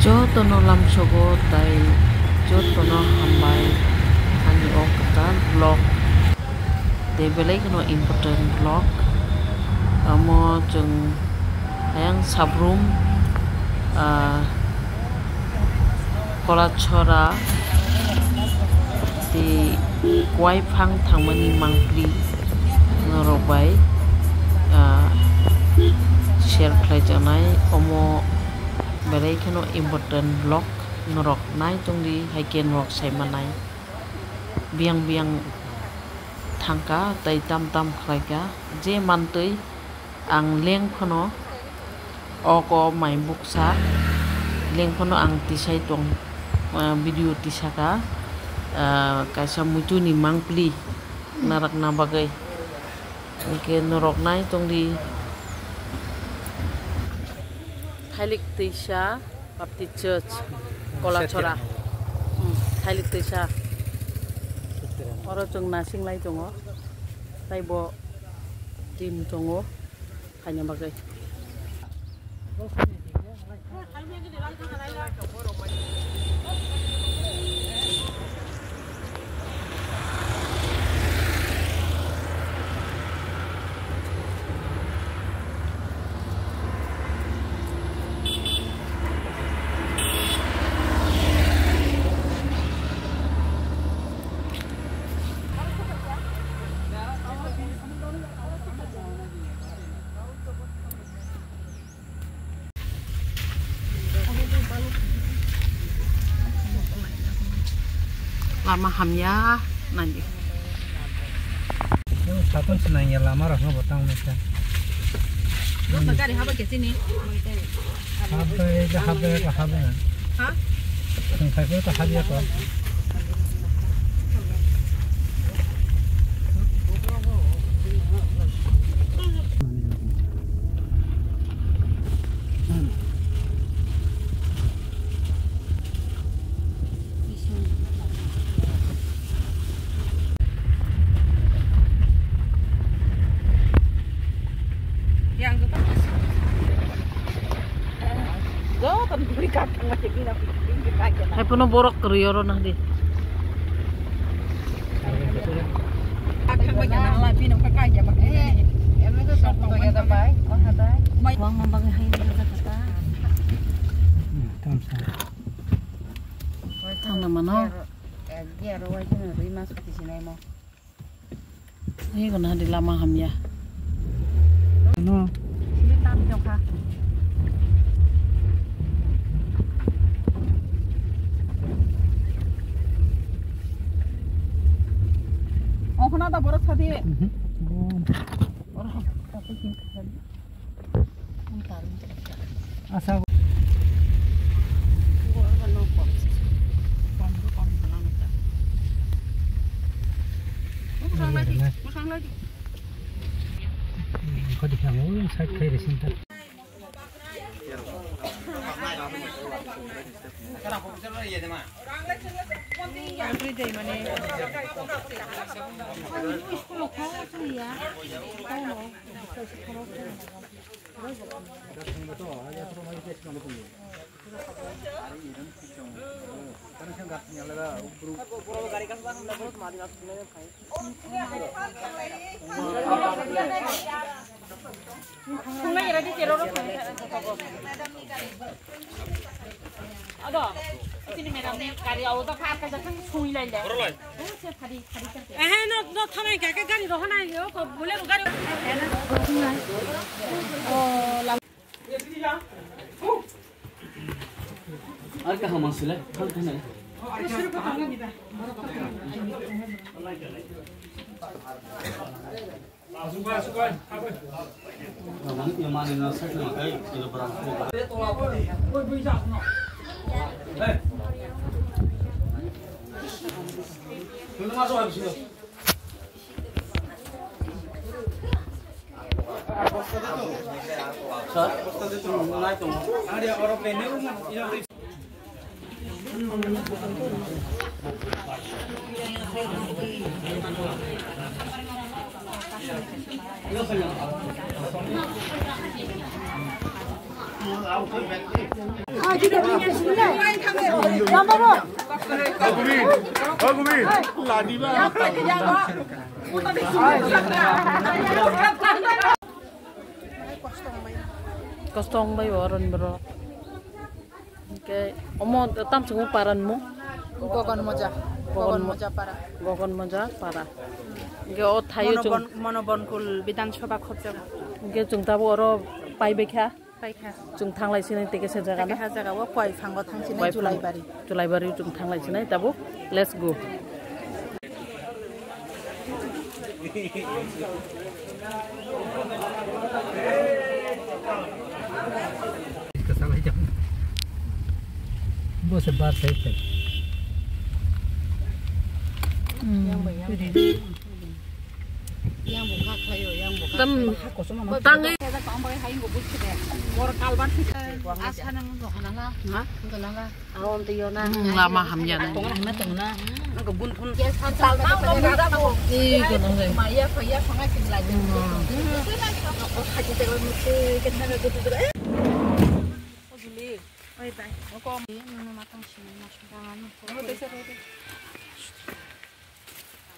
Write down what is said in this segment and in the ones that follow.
Jotono lamsogo tai jotono hambai ani o katan vlog de belai kono important vlog amo jeng yang sabrum kola chora di kwai phang thangmani mangpli ngorobai share khlai janai omo belai kono important vlog norok nai tungdi haiken rok saimanai biang thangka tai tam khlaika je mantui ang leng phono oko mai buksa leng phono ang tisai tong video tisaka kaisa mutu ni mangpli narak na bagai ke norok nai tungdi Thailik Tisha Baptist Church Kolachora Thailik Tisha oro jong nasing lai jongo taibo tim jongo hanya bagai lama hamya nanti. Satu senangnya lama rasanya batang macam. Lo bakar di haba ke sini? Habe. Hah? Sampai itu habe apa? Hai puno borok krioro nah di. Akan bagaimana lagi nak pakai aja pakai. Em itu satu bagi ada baik, oh ada. Wang mambangi hai ni kata. Tang nama no. Dia rawai tu nak masuk di sini mau. Ini kena di lama hamya. No. Ini tam jauh Ona da borok tadi. Orang tapi kim kan. Entar. Asa Musang lagi. Kau di kamu saya kiri sini. Ada. Sini madam ni kari awak tu apa kerja kan sui lagi. Siapa kari kerja? no thamai ka gari ro hana yo ko bole gari और कहाँ मसला है खाना ये माने ना सेट ना कई किलो बराम तुम masuk habis itu Sir, posta itu naik tuh. Ada orang plane ini Kosong bay waran bro. Oke, omo tam sungu paranmu. Gogon moja para. Gogon moja para. Oke, o thayu jung Monobon Bidansabha khotjab. Oke, jung tabo oro pai bekha. Paikha. Jung thanglai sinai teke se jaga na. Jaga wa kwai phango thangsinai Julaibari. Julaibari jung thanglai sinai tabo. Let's go. Bố sẽ bắt thấy phải. Yang buka kayo, yang buka. Tangi. Aron tiyo na. Lama hamya na.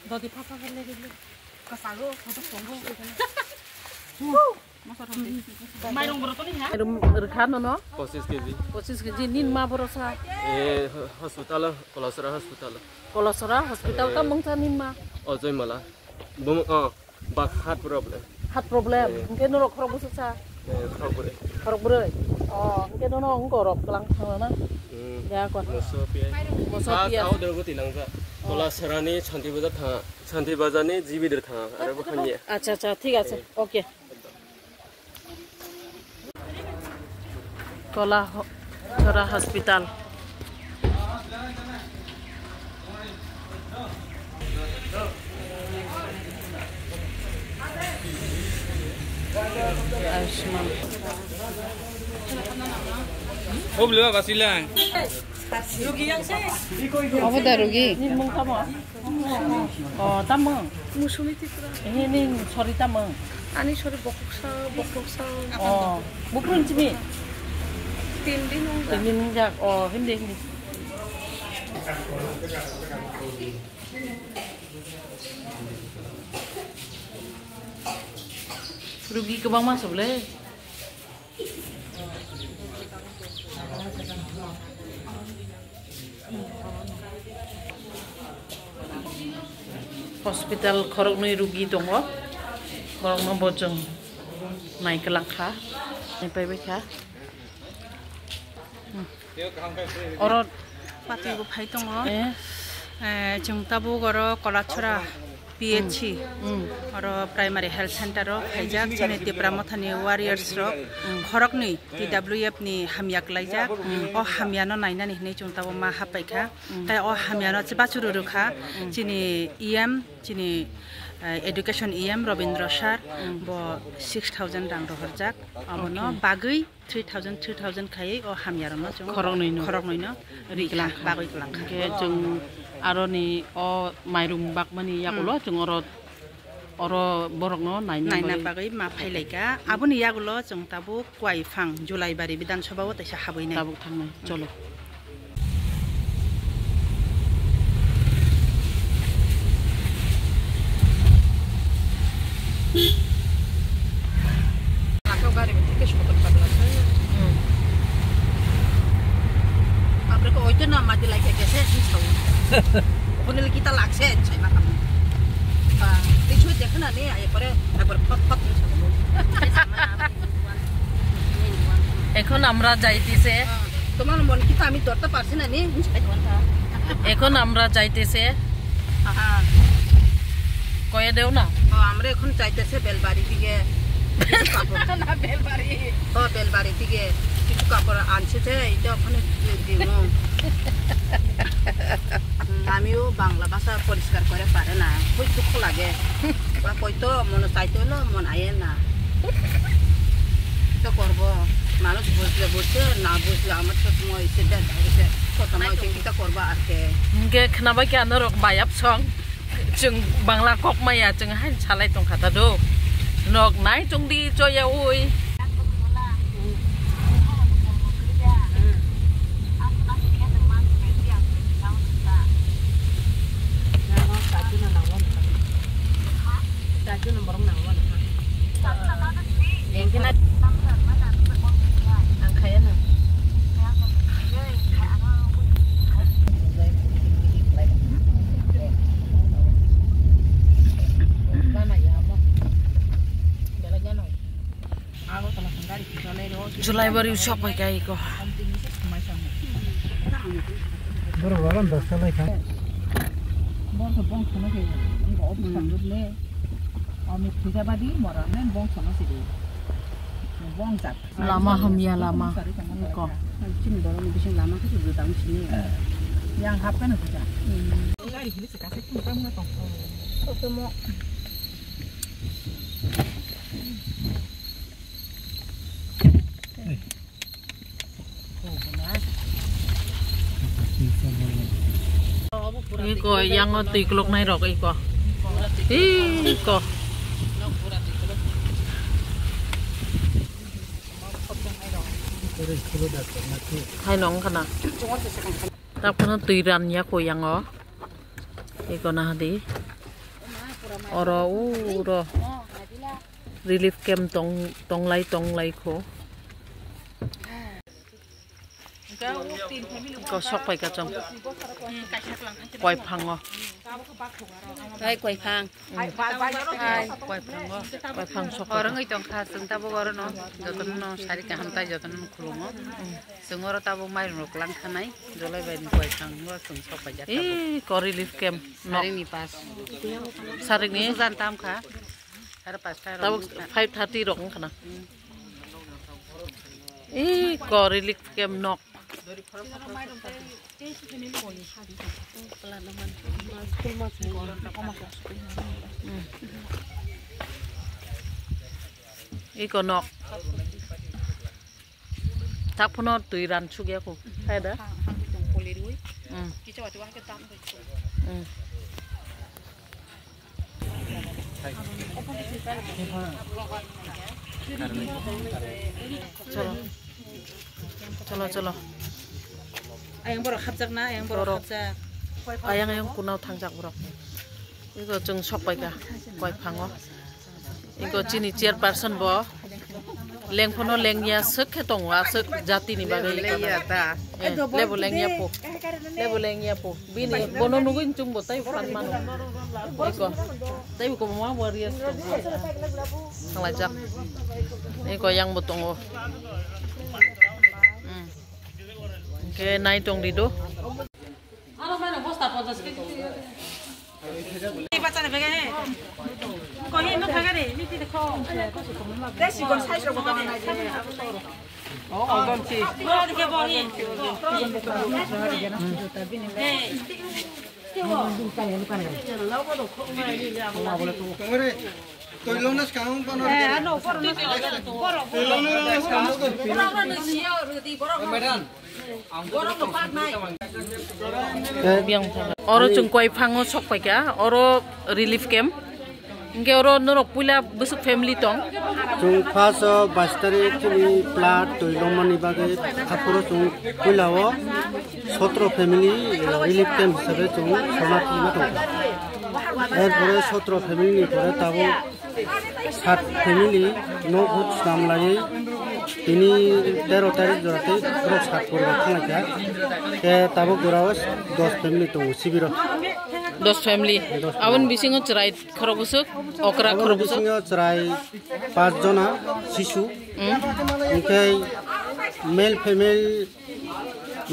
너디 파파갈래 그래. 가사로 저도 정보 Mayung berapa nih ya? Rekan no? 25 kg. 25 kg nin ma berosa. Hospital, Kolosra hospital. Kolosra hospital ta mong nin ma. Ojoi mala. Bum bak heart problem. Heart problem. Mungkin norok khorok busa. Khorok bre. Oh, mungkin no ngorok kelang sana. Ya kon. Mosopia. Tahu dulu tilang sa. Kolosra ni Chanti Bazaar ni GB था अरे वो खानी है अच्छा अच्छा ठीक है ओके कोलासरा हॉस्पिटल आयुष्मान ओ बोलवा बासिला Apa dah rugi? Ni mong tamo. Oh, tamo. 무슨이 තිකරා Ini sorry tamo. 아니 저리 먹국사 Oh, bukan cimi. 딘딘 Tingin jak. Oh, hindi. Rugi ke bang masuk boleh. Hospital khorok ni rugi tongo khorok no bojong nai kelangkha nai pai bekha orot Pati ko phai tongo. Jungtabu goro Kolachora PH oro primary health center ro haijak chene Tipramothani warriors ro khorok ni TWF ni hamyak laijak o hamyano nainani hne jungtabu ma hapaikha tai o hamyano chibachuru rukha chini EM chini education EM Robindra Sar bo 6000 rang rohorjak abono bagui 3000 khai o hamyaro no khorok no rikla bagui klang ke jung aroni o mairum bakmani yakulo jung oro borok no naina bagui ma phailaika aboni yagulo jungtabu kwaifang Julaibari Bidansabha o taisa habuine tabuk thangnai cholo Aku gari tiket sekolah tabla saya. Apa kau itu nama mati lagi kese sih tahu. Punil kita lakse saya nak kamu. Tisu jangan ni ayah pare agak pot ni sama. এখন আমরা যাইতেছে তোমার মন কি আমি ধরতে পারছি না নি এখন আমরা যাইতেছে কয়ে দেও না আমরা এখন যাইতেছে বেলবাড়ি দিকে না বেলবাড়ি বেলবাড়ি দিকে কিছু কাপড় আনছে যে এটা ওখানে দিব আমিও বাংলা ভাষা পরিষ্কার করে পারে না কই দুঃখ লাগে বা কইতো মনে চাইতো না মন আয়ে না তো করবো মানুষ বুঝলে বুঝছে না বুঝলে আমার তো সময় সেটা কত নয় চিন্তা করবো আজকে গে খানাবাই কে আনরক বায়াব সং जों बांला कक माया जों हाय सालाय दंखाता दो नक नाय जों दि जया उय Julai baru shop pakai iko. Baru baran dah selai kan. Bong sebong sama sih, enggak opsi sambut le. Ami tiga badi moran nen bong sama sih deh. Bong cat. Lama hamia lama. Iko. Cini baru ni bising lama kan sudah tahu sini. Yang happen itu cat. Enggak di sini sekasih pun kamu nggak tahu. Oke mau. Iko yang ngoti klok nai rok iko. Iko. Hai nong kana. Tak pernah tiran ya ko yang o. Iko nah di. Oro uro. Relief camp tong lai ko. Có sóc phải cả trong quay phăng ngò Đây quay phang. quay phăng ngò quay phăng sóc Orang itu khas tentang apa no, jodoh no sari kehamtai jodoh no kulungo. Sengoro tabu main roklang kanai, jolai bayi quay phang no sungsok pajak. có relief camp nó Hari ni pas. saring ni Susan tam kah? Hari pas kah? tao 5:30 rong kana có relief camp nó có nó tak puno tuiran chugia ko ada chalo Ayang borok hapjak na, ayang borok hapjak. ayang kunau thangjak borok iko jeng sok pai ka koi phango iko chini chairperson bo leng phono lengya sek ketong wa sek jati ni bagai level lengya po bini bono nuguin chung bo tai fan manu iko tai ko ma warrior ngalajak iko yang botongo ke nai tong dido Oro chung koi phango sok pai ka oro relief camp inge oro norok pula busuk family tong Chung pas 22 tarik ni plat toilomani bagai apuro chung pulao 17 family relief camp hisabe chung sonati ma tong. Erpore 17 family ni pore tabo 7 family no gut samlai ini 13 tarik jorate puro 7 pore thangja ke tabo goraos 10 family tong sibiro. dos family awan bisingo cerai khorobusuk okra khorobusuk bisingo cerai 5 jona sisu ingkai male female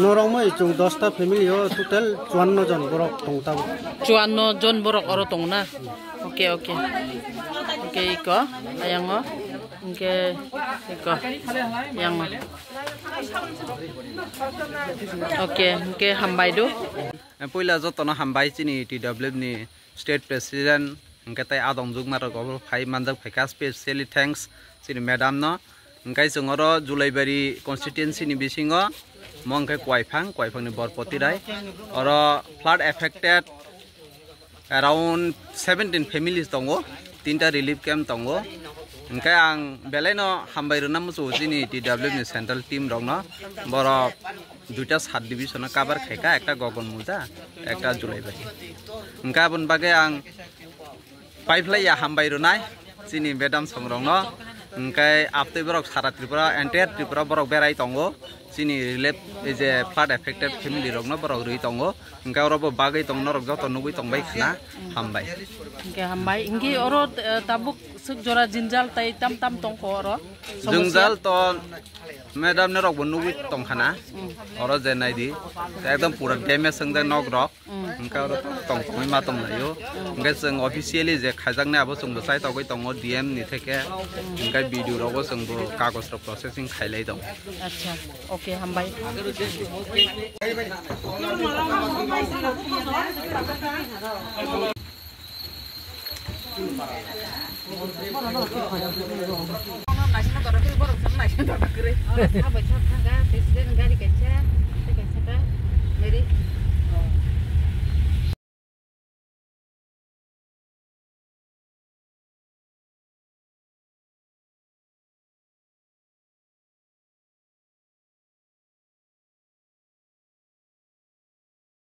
norongmai chung 10 ta family yo total 54 jon borok tong tabo 54 jon borok oro tong na oke iko ayango ingke iko yang oke ingke hambai do Pula jotono hambai chini TW ni state president engkai tai adong jugmar go phai manjak phaika specially thanks chini madam no engkai jongoro Julaibari constituency ni bisingo mongkai kwaifang ni borpoti rai oro flood affected around 17 families tongo tinta relief camp tongo engkai ang belai no hambai runa musu chini TW ni central team rong no boro দুটা সাত ডিভিশন কাবার খাইকা একটা গগন মুজা একটা জুলাইবারি ওংকা বন বাগে আং পাইফলাইয়া হামবাইরো নাই চিনি বেদাম সংরং ন ওংকাই আপতে বরক সারা ত্রিপুরা এন্টায়ার ত্রিপুরা বরক বেরাই তঙ্গো sini relief is a flood affected family rok no borok rui tongo engka oro bo bagai tong norok joto nugui tong bai khana hambai engke hambai ingi oro tabuk suk jora jinjal tai tam tam tong ko oro jinjal to madam ne rok bo nugui tong khana oro je nai di ekdom pura damage sengda nok rok engka oro tong koi ma tong layo engka seng officially je khajak ne abo sung bo sai togoi tongo dm ni theke engka video rok bo sung bo kagos ro processing khailai dong acha okay hambai Nasional